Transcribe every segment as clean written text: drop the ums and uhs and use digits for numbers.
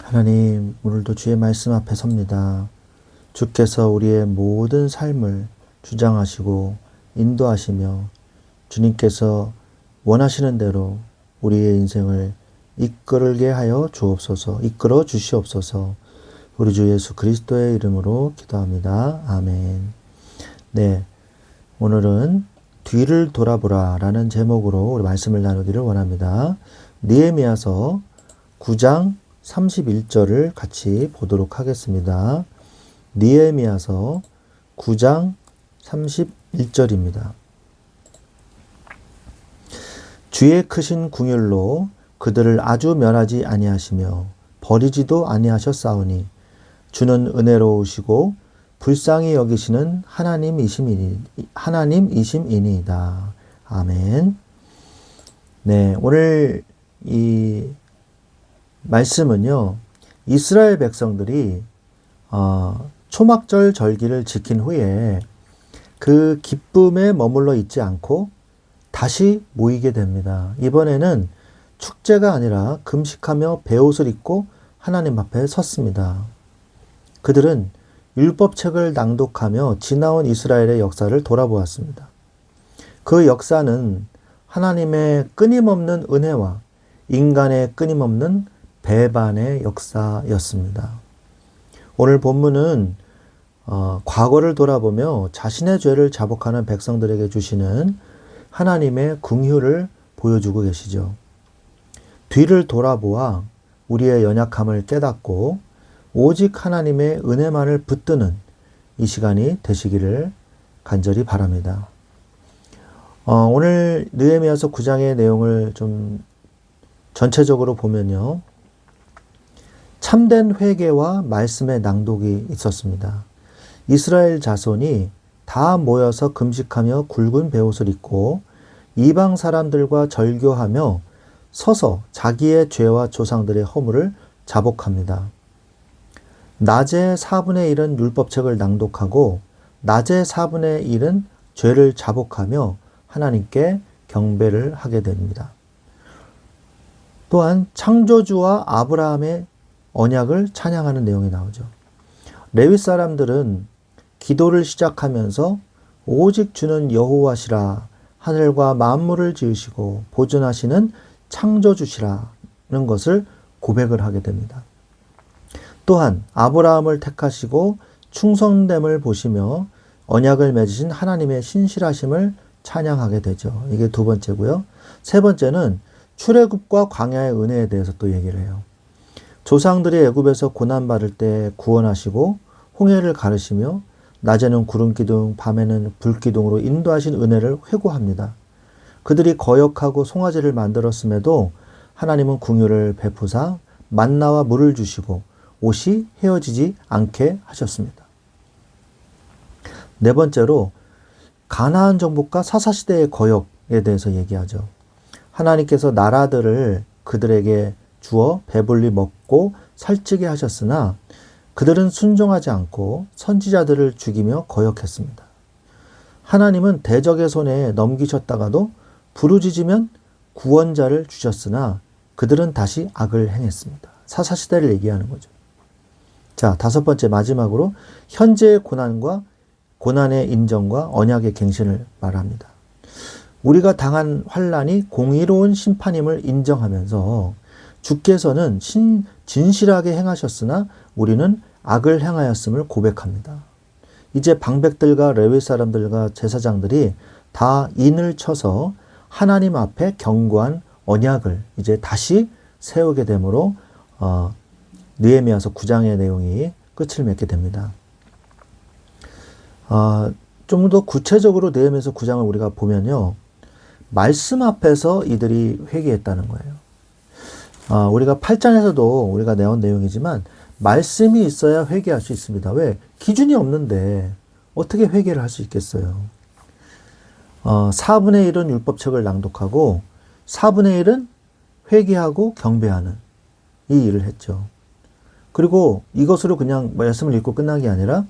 하나님, 오늘도 주의 말씀 앞에 섭니다. 주께서 우리의 모든 삶을 주장하시고 인도하시며 주님께서 원하시는 대로 우리의 인생을 이끌게 하여 주옵소서, 이끌어 주시옵소서. 우리 주 예수 그리스도의 이름으로 기도합니다. 아멘. 네, 오늘은 뒤를 돌아보라 라는 제목으로 우리 말씀을 나누기를 원합니다. 느헤미야서 9장 31절을 같이 보도록 하겠습니다. 느헤미야서 9장 31절입니다. 주의 크신 궁율로 그들을 아주 멸하지 아니하시며 버리지도 아니하셨사오니 주는 은혜로우시고 불쌍히 여기시는 하나님이심이니이다. 아멘. 네, 오늘 이 말씀은요, 이스라엘 백성들이 초막절 절기를 지킨 후에 그 기쁨에 머물러 있지 않고 다시 모이게 됩니다. 이번에는 축제가 아니라 금식하며 베옷을 입고 하나님 앞에 섰습니다. 그들은 율법책을 낭독하며 지나온 이스라엘의 역사를 돌아보았습니다. 그 역사는 하나님의 끊임없는 은혜와 인간의 끊임없는 배반의 역사였습니다. 오늘 본문은 과거를 돌아보며 자신의 죄를 자복하는 백성들에게 주시는 하나님의 긍휼을 보여주고 계시죠. 뒤를 돌아보아 우리의 연약함을 깨닫고 오직 하나님의 은혜만을 붙드는 이 시간이 되시기를 간절히 바랍니다. 오늘 느헤미야서 9장의 내용을 좀 전체적으로 보면요, 참된 회개와 말씀의 낭독이 있었습니다. 이스라엘 자손이 다 모여서 금식하며 굵은 베옷을 입고 이방 사람들과 절교하며 서서 자기의 죄와 조상들의 허물을 자복합니다. 낮에 4분의 1은 율법책을 낭독하고 낮에 4분의 1은 죄를 자복하며 하나님께 경배를 하게 됩니다. 또한 창조주와 아브라함의 언약을 찬양하는 내용이 나오죠. 레위 사람들은 기도를 시작하면서 오직 주는 여호와시라, 하늘과 만물을 지으시고 보존하시는 창조주시라는 것을 고백을 하게 됩니다. 또한 아브라함을 택하시고 충성됨을 보시며 언약을 맺으신 하나님의 신실하심을 찬양하게 되죠. 이게 두 번째고요. 세 번째는 출애굽과 광야의 은혜에 대해서 또 얘기를 해요. 조상들이 애굽에서 고난받을 때 구원하시고 홍해를 가르시며 낮에는 구름기둥, 밤에는 불기둥으로 인도하신 은혜를 회고합니다. 그들이 거역하고 송아지를 만들었음에도 하나님은 긍휼을 베푸사 만나와 물을 주시고 옷이 헤어지지 않게 하셨습니다. 네 번째로 가나안 정복과 사사시대의 거역에 대해서 얘기하죠. 하나님께서 나라들을 그들에게 주어 배불리 먹고 살찌게 하셨으나 그들은 순종하지 않고 선지자들을 죽이며 거역했습니다. 하나님은 대적의 손에 넘기셨다가도 부르짖으면 구원자를 주셨으나 그들은 다시 악을 행했습니다. 사사시대를 얘기하는 거죠. 자, 다섯 번째 마지막으로 현재의 고난의 인정과 언약의 갱신을 말합니다. 우리가 당한 환난이 공의로운 심판임을 인정하면서 주께서는 진실하게 행하셨으나 우리는 악을 행하였음을 고백합니다. 이제 방백들과 레위 사람들과 제사장들이 다 인을 쳐서 하나님 앞에 견고한 언약을 이제 다시 세우게 되므로 느헤미야서 9장의 내용이 끝을 맺게 됩니다. 좀 더 구체적으로 느헤미야서 9장을 우리가 보면요, 말씀 앞에서 이들이 회개했다는 거예요. 우리가 8장에서도 우리가 내온 내용이지만 말씀이 있어야 회개할 수 있습니다. 왜? 기준이 없는데 어떻게 회개를 할 수 있겠어요? 4분의 1은 율법책을 낭독하고 4분의 1은 회개하고 경배하는 이 일을 했죠. 그리고 이것으로 그냥 말씀을 읽고 끝난 게 아니라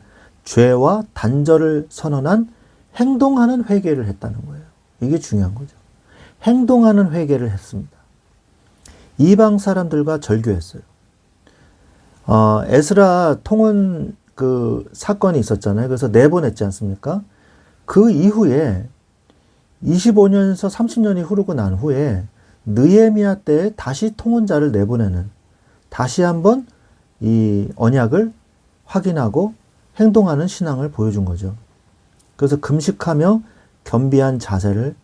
죄와 단절을 선언한 행동하는 회개를 했다는 거예요. 이게 중요한 거죠. 행동하는 회개를 했습니다. 이방 사람들과 절교했어요. 에스라 통원 그 사건이 있었잖아요. 그래서 내보냈지 않습니까? 그 이후에 25년에서 30년이 흐르고 난 후에 느헤미야 때에 다시 통원자를 내보내는, 다시 한번 이 언약을 확인하고 행동하는 신앙을 보여준 거죠. 그래서 금식하며 겸비한 자세를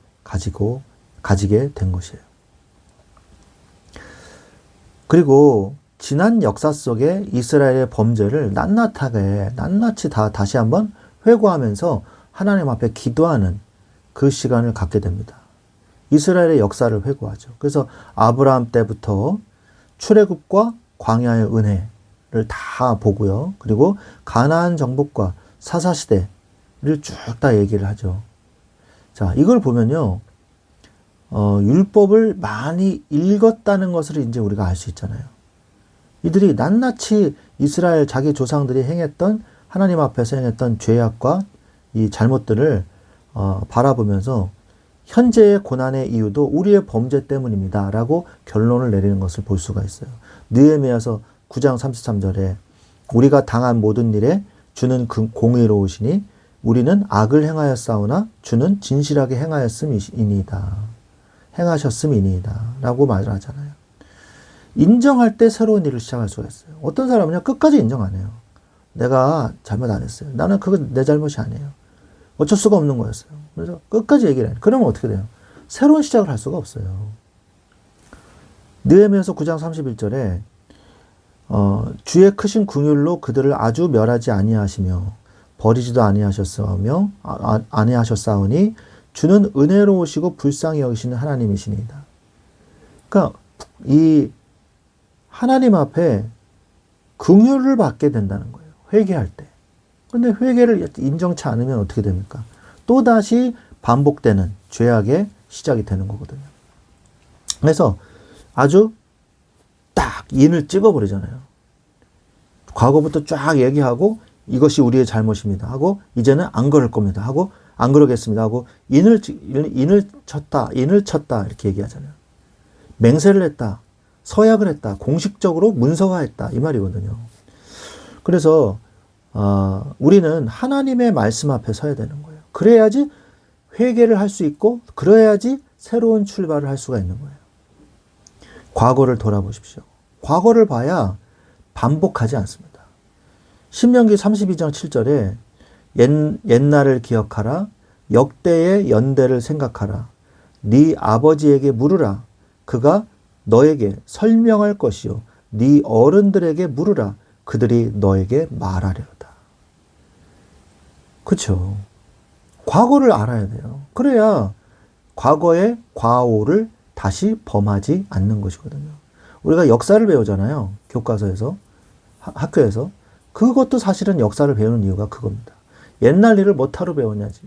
가지게 된 것이에요. 그리고 지난 역사 속에 이스라엘의 범죄를 낱낱이 다시 한번 회고하면서 하나님 앞에 기도하는 그 시간을 갖게 됩니다. 이스라엘의 역사를 회고하죠. 그래서 아브라함 때부터 출애굽과 광야의 은혜를 다 보고요. 그리고 가나안 정복과 사사시대를 쭉 다 얘기를 하죠. 자, 이걸 보면요. 율법을 많이 읽었다는 것을 이제 우리가 알 수 있잖아요. 이들이 낱낱이 이스라엘 자기 조상들이 행했던, 하나님 앞에서 행했던 죄악과 이 잘못들을 바라보면서 현재의 고난의 이유도 우리의 범죄 때문입니다 라고 결론을 내리는 것을 볼 수가 있어요. 느헤미야서 9장 33절에 우리가 당한 모든 일에 주는 공의로우시니 우리는 악을 행하였사오나 주는 진실하게 행하셨음이니이다 라고 말을 하잖아요. 인정할 때 새로운 일을 시작할 수가 있어요. 어떤 사람은요, 끝까지 인정 안 해요. 내가 잘못 안 했어요. 나는 그건 내 잘못이 아니에요. 어쩔 수가 없는 거였어요. 그래서 끝까지 얘기를 해요. 그러면 어떻게 돼요? 새로운 시작을 할 수가 없어요. 느헤미야서 9장 31절에 주의 크신 긍휼로 그들을 아주 멸하지 아니하시며 버리지도 아니하셨사오니 주는 은혜로우시고 불쌍히 여기시는 하나님이시니이다. 그러니까 이 하나님 앞에 긍휼을 받게 된다는 거예요. 회개할 때. 그런데 회개를 인정치 않으면 어떻게 됩니까? 또다시 반복되는 죄악의 시작이 되는 거거든요. 그래서 아주 딱 인을 찍어버리잖아요. 과거부터 쫙 얘기하고 이것이 우리의 잘못입니다 하고 이제는 안 그럴 겁니다 하고 안 그러겠습니다 하고 인을 쳤다 이렇게 얘기하잖아요. 맹세를 했다, 서약을 했다, 공식적으로 문서화했다 이 말이거든요. 그래서 우리는 하나님의 말씀 앞에 서야 되는 거예요. 그래야지 회개를 할 수 있고 그래야지 새로운 출발을 할 수가 있는 거예요. 과거를 돌아보십시오. 과거를 봐야 반복하지 않습니다. 신명기 32장 7절에 옛날을 기억하라, 역대의 연대를 생각하라, 네 아버지에게 물으라, 그가 너에게 설명할 것이요, 네 어른들에게 물으라, 그들이 너에게 말하려다. 그렇죠. 과거를 알아야 돼요. 그래야 과거의 과오를 다시 범하지 않는 것이거든요. 우리가 역사를 배우잖아요. 교과서에서, 학교에서. 그것도 사실은 역사를 배우는 이유가 그겁니다. 옛날 일을 뭐하러 배웠냐지.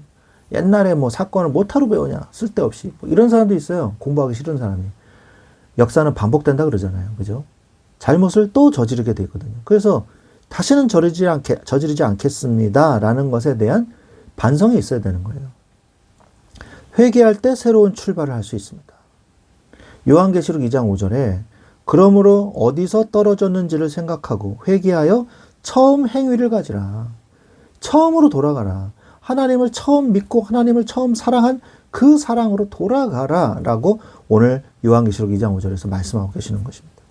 옛날에 뭐 사건을 뭐하러 배우냐. 쓸데없이. 뭐 이런 사람도 있어요. 공부하기 싫은 사람이. 역사는 반복된다 그러잖아요. 그죠? 잘못을 또 저지르게 돼 있거든요. 그래서 다시는 저지르지 않겠습니다 라는 것에 대한 반성이 있어야 되는 거예요. 회개할 때 새로운 출발을 할 수 있습니다. 요한계시록 2장 5절에 그러므로 어디서 떨어졌는지를 생각하고 회개하여 처음 행위를 가지라. 처음으로 돌아가라. 하나님을 처음 믿고 하나님을 처음 사랑한 그 사랑으로 돌아가라 라고 오늘 요한계시록 2장 5절에서 말씀하고 계시는 것입니다.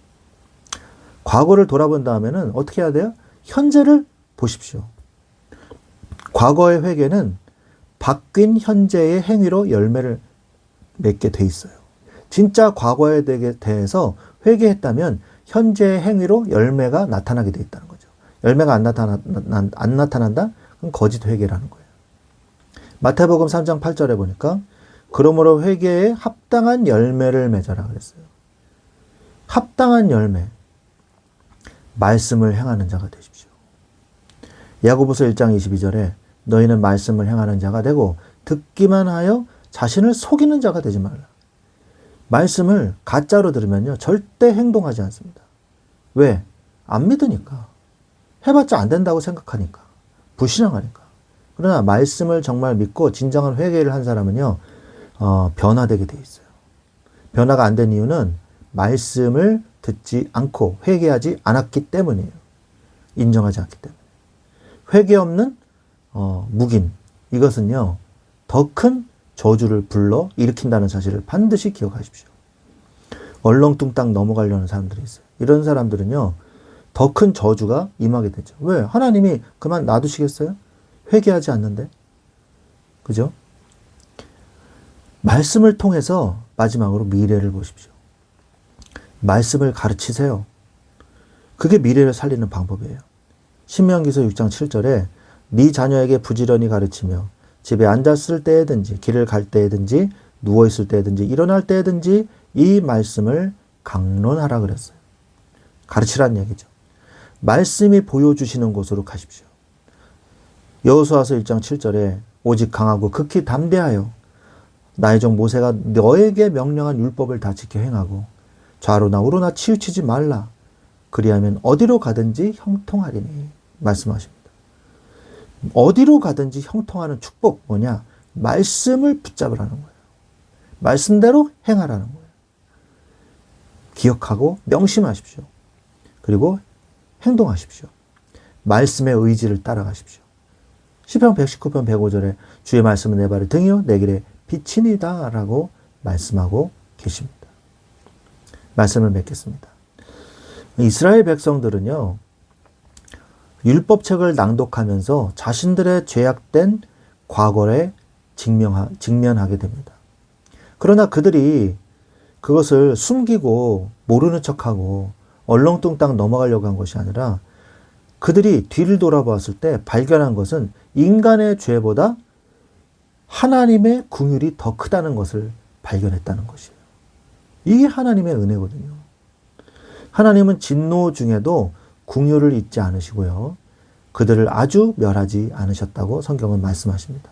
과거를 돌아본 다음에는 어떻게 해야 돼요? 현재를 보십시오. 과거의 회개는 바뀐 현재의 행위로 열매를 맺게 돼 있어요. 진짜 과거에 대해서 회개했다면 현재의 행위로 열매가 나타나게 돼 있다는 거죠. 열매가 안 나타난다? 그럼 거짓 회개라는 거예요. 마태복음 3장 8절에 보니까 그러므로 회개에 합당한 열매를 맺어라 그랬어요. 합당한 열매. 말씀을 행하는 자가 되십시오. 야고보서 1장 22절에 너희는 말씀을 행하는 자가 되고 듣기만 하여 자신을 속이는 자가 되지 말라. 말씀을 가짜로 들으면요 절대 행동하지 않습니다. 왜? 안 믿으니까. 해봤자 안 된다고 생각하니까. 불신앙하니까. 그러나 말씀을 정말 믿고 진정한 회개를 한 사람은요 변화되게 돼 있어요. 변화가 안 된 이유는 말씀을 듣지 않고 회개하지 않았기 때문이에요. 인정하지 않기 때문에. 회개 없는 묵인, 이것은요 더 큰 저주를 불러 일으킨다는 사실을 반드시 기억하십시오. 얼렁뚱땅 넘어가려는 사람들이 있어요. 이런 사람들은요 더 큰 저주가 임하게 되죠. 왜? 하나님이 그만 놔두시겠어요? 회개하지 않는데. 그죠? 말씀을 통해서 마지막으로 미래를 보십시오. 말씀을 가르치세요. 그게 미래를 살리는 방법이에요. 신명기서 6장 7절에 네 자녀에게 부지런히 가르치며 집에 앉았을 때에든지 길을 갈 때에든지 누워있을 때에든지 일어날 때에든지 이 말씀을 강론하라 그랬어요. 가르치라는 얘기죠. 말씀이 보여주시는 곳으로 가십시오. 여호수아서 1장 7절에 오직 강하고 극히 담대하여 나의 종 모세가 너에게 명령한 율법을 다 지켜 행하고 좌로나 우로나 치우치지 말라. 그리하면 어디로 가든지 형통하리니 말씀하십니다. 어디로 가든지 형통하는 축복 뭐냐? 말씀을 붙잡으라는 거예요. 말씀대로 행하라는 거예요. 기억하고 명심하십시오. 그리고 행동하십시오. 말씀의 의지를 따라가십시오. 시편 119편 105절에 주의 말씀은 내 발의 등이요 내 길의 빛이니다 라고 말씀하고 계십니다. 말씀을 맺겠습니다. 이스라엘 백성들은요 율법책을 낭독하면서 자신들의 죄악된 과거에 직면하게 됩니다. 그러나 그들이 그것을 숨기고 모르는 척하고 얼렁뚱땅 넘어가려고 한 것이 아니라 그들이 뒤를 돌아보았을 때 발견한 것은 인간의 죄보다 하나님의 긍휼이 더 크다는 것을 발견했다는 것이에요. 이게 하나님의 은혜거든요. 하나님은 진노 중에도 긍휼을 잊지 않으시고요. 그들을 아주 멸하지 않으셨다고 성경은 말씀하십니다.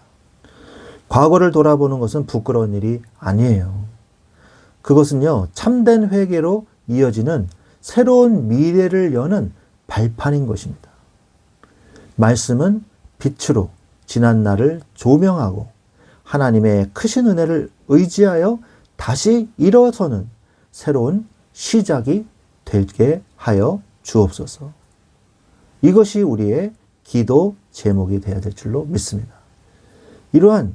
과거를 돌아보는 것은 부끄러운 일이 아니에요. 그것은요, 참된 회개로 이어지는 새로운 미래를 여는 발판인 것입니다. 말씀은 빛으로 지난 날을 조명하고 하나님의 크신 은혜를 의지하여 다시 일어서는 새로운 시작이 되게 하여 주옵소서. 이것이 우리의 기도 제목이 되어야 될 줄로 믿습니다. 이러한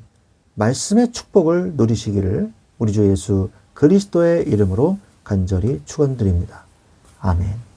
말씀의 축복을 누리시기를 우리 주 예수 그리스도의 이름으로 간절히 축원드립니다. 아멘.